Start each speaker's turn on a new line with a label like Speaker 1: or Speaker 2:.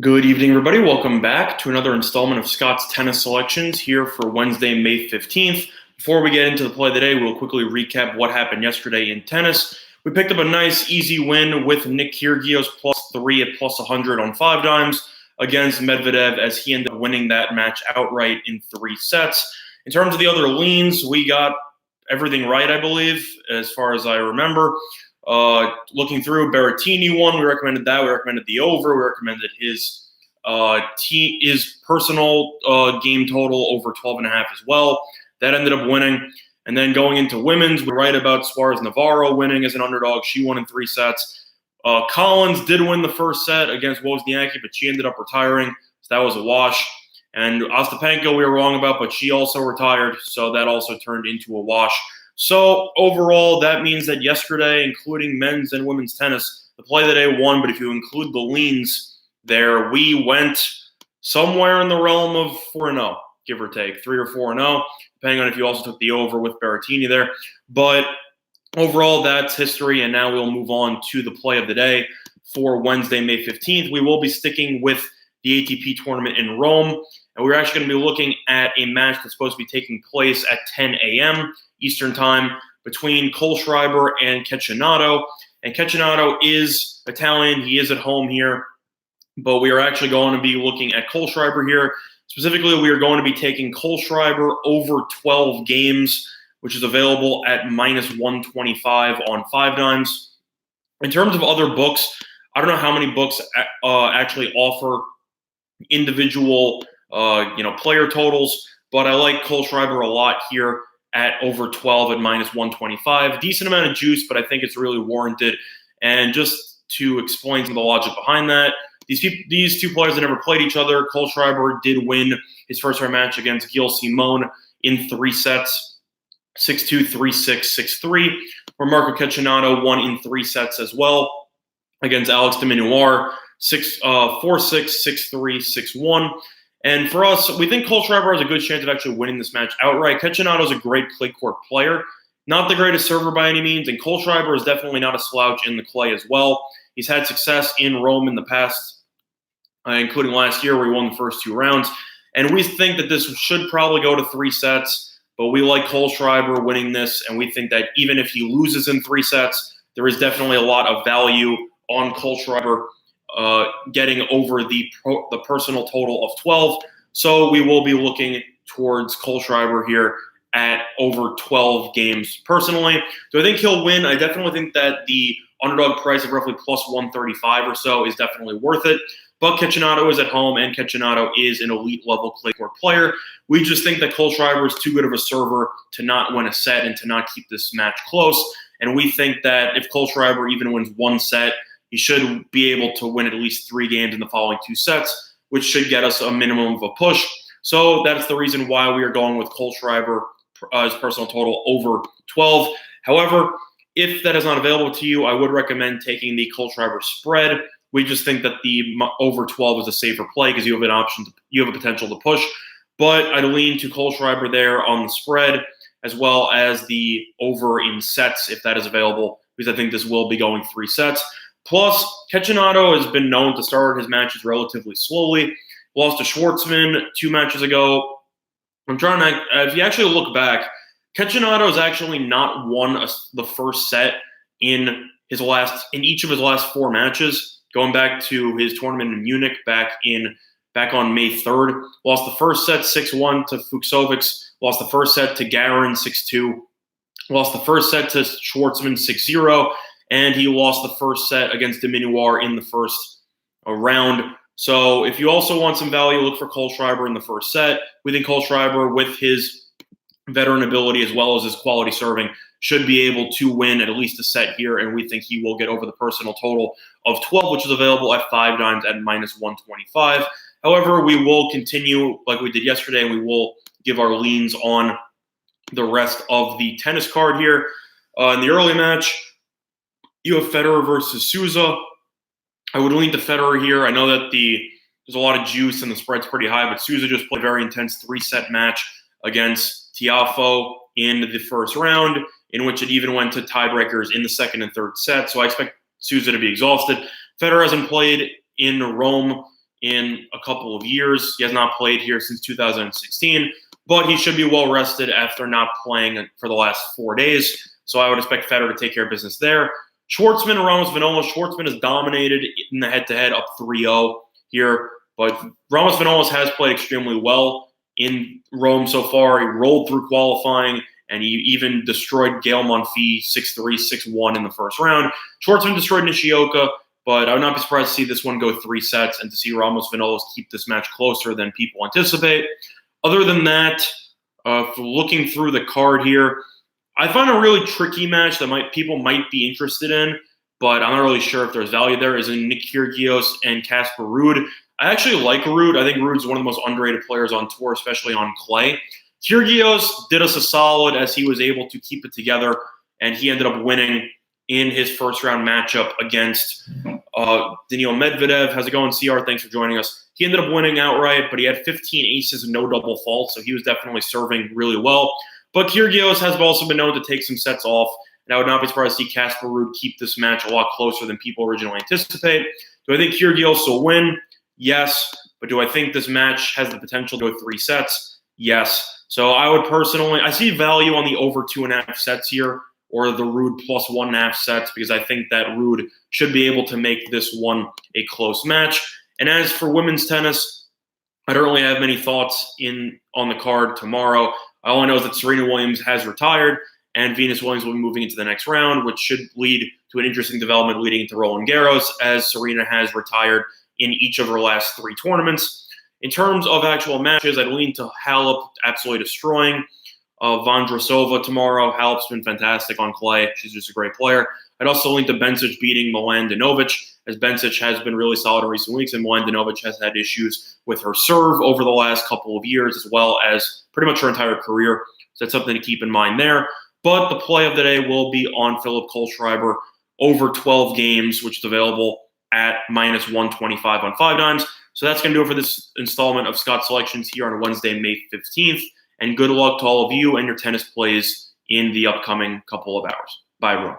Speaker 1: Good evening, everybody. Welcome back to another installment of Scott's Tennis Selections here for Wednesday, May 15th. Before we get into the play of the day, we'll quickly recap what happened yesterday in tennis. We picked up a nice, easy win with Nick Kyrgios +3 at +100 on 5 dimes against Medvedev as he ended up winning that match outright in 3 sets. In terms of the other leans, we got everything right, I believe, as far as I remember. Looking through, Berrettini won. We recommended that. We recommended the over. We recommended his personal game total over 12.5 as well. That ended up winning. And then going into women's, we're right about Suarez Navarro winning as an underdog. She won in 3 sets. Collins did win the first set against Wozniacki, but she ended up retiring, so that was a wash. And Ostapenko we were wrong about, but she also retired, so that also turned into a wash. So overall, that means that yesterday, including men's and women's tennis, the play of the day won. But if you include the leans there, we went somewhere in the realm of 4-0, give or take, 3 or 4-0, depending on if you also took the over with Berrettini there. But overall, that's history, and now we'll move on to the play of the day for Wednesday, May 15th. We will be sticking with the ATP tournament in Rome, and we're actually going to be looking at a match that's supposed to be taking place at 10 a.m. Eastern Time between Kohlschreiber and Cecchinato. And Cecchinato is Italian. He is at home here. But we are actually going to be looking at Kohlschreiber here. Specifically, we are going to be taking Kohlschreiber over 12 games, which is available at -125 on 5 dimes. In terms of other books, I don't know how many books actually offer individual player totals, but I like Kohlschreiber a lot here at over 12 at -125. Decent amount of juice, but I think it's really warranted. And just to explain some of the logic behind that, these two players that never played each other, Kohlschreiber did win his first round match against Gilles Simon in 3 sets, 6-2, 3-6, 6-3, where Marco Cecchinato won in 3 sets as well against Alex de Minaur, 4-6, 6-3, 6-1. And for us, we think Kohlschreiber has a good chance of actually winning this match outright. Cecchinato is a great clay court player. Not the greatest server by any means, and Kohlschreiber is definitely not a slouch in the clay as well. He's had success in Rome in the past, including last year where he won the first 2 rounds. And we think that this should probably go to 3 sets, but we like Kohlschreiber winning this, and we think that even if he loses in 3 sets, there is definitely a lot of value on Kohlschreiber getting over the personal total of 12. So we will be looking towards Kohlschreiber here at over 12 games personally. Do I think he'll win? I definitely think that the underdog price of roughly +135 or so is definitely worth it. But Cecchinato is at home, and Cecchinato is an elite-level clay court player. We just think that Kohlschreiber is too good of a server to not win a set and to not keep this match close. And we think that if Kohlschreiber even wins 1 set, he should be able to win at least 3 games in the following 2 sets, which should get us a minimum of a push. So that's the reason why we are going with Kohlschreiber as personal total over 12. However, if that is not available to you, I would recommend taking the Kohlschreiber spread. We just think that the over 12 is a safer play because you have an option, you have a potential to push. But I'd lean to Kohlschreiber there on the spread, as well as the over in sets if that is available, because I think this will be going 3 sets. Plus, Cecchinato has been known to start his matches relatively slowly. Lost to Schwartzman 2 matches ago. I'm trying to, if you actually look back, Cecchinato has actually not won the first set in each of his last 4 matches, going back to his tournament in Munich back on May 3rd. Lost the first set 6-1 to Fuchsovics. Lost the first set to Garin 6-2. Lost the first set to Schwartzman 6-0. And he lost the first set against de Minaur in the first round. So if you also want some value, look for Kohlschreiber in the first set. We think Kohlschreiber, with his veteran ability as well as his quality serving, should be able to win at least a set here, and we think he will get over the personal total of 12, which is available at 5 dimes at -125. However, we will continue like we did yesterday, and we will give our leans on the rest of the tennis card here. In the early match, you have Federer versus Sousa. I would lean to Federer here. I know that there's a lot of juice and the spread's pretty high, but Sousa just played a very intense 3-set match against Tiafoe in the first round, in which it even went to tiebreakers in the second and third set. So I expect Sousa to be exhausted. Federer hasn't played in Rome in a couple of years. He has not played here since 2016, but he should be well rested after not playing for the last 4 days. So I would expect Federer to take care of business there. Schwartzman and Ramos-Vinolas. Schwartzman has dominated in the head-to-head, up 3-0 here, but Ramos-Vinolas has played extremely well in Rome so far. He rolled through qualifying, and he even destroyed Gael Monfils 6-3, 6-1 in the first round. Schwartzman destroyed Nishioka, but I would not be surprised to see this one go 3 sets and to see Ramos-Vinolas keep this match closer than people anticipate. Other than that, looking through the card here, I find a really tricky match that people might be interested in, but I'm not really sure if there's value there, is in Nick Kyrgios and Casper Ruud. I actually like Ruud. I think Ruud's one of the most underrated players on tour, especially on clay. Kyrgios did us a solid as he was able to keep it together, and he ended up winning in his first-round matchup against Daniil Medvedev. How's it going, CR? Thanks for joining us. He ended up winning outright, but he had 15 aces and no double faults, so he was definitely serving really well. But Kyrgios has also been known to take some sets off, and I would not be surprised to see Casper Ruud keep this match a lot closer than people originally anticipate. Do I think Kyrgios will win? Yes. But do I think this match has the potential to go 3 sets? Yes. So I would personally, I see value on the over 2.5 sets here, or the Ruud plus 1.5 sets, because I think that Ruud should be able to make this one a close match. And as for women's tennis, I don't really have many thoughts on the card tomorrow. All I know is that Serena Williams has retired, and Venus Williams will be moving into the next round, which should lead to an interesting development leading into Roland Garros, as Serena has retired in each of her last 3 tournaments. In terms of actual matches, I'd lean to Halep absolutely destroying Vondrousova tomorrow. Halep's been fantastic on clay. She's just a great player. I'd also lean to Bencic beating Milan-Dinovic, as Bencic has been really solid in recent weeks, and Milan-Dinovic has had issues with her serve over the last couple of years, as well as pretty much her entire career. So that's something to keep in mind there. But the play of the day will be on Philipp Kohlschreiber over 12 games, which is available at -125 on 5 dimes. So that's going to do it for this installment of Scott Selections here on Wednesday, May 15th. And good luck to all of you and your tennis plays in the upcoming couple of hours. Bye, everyone.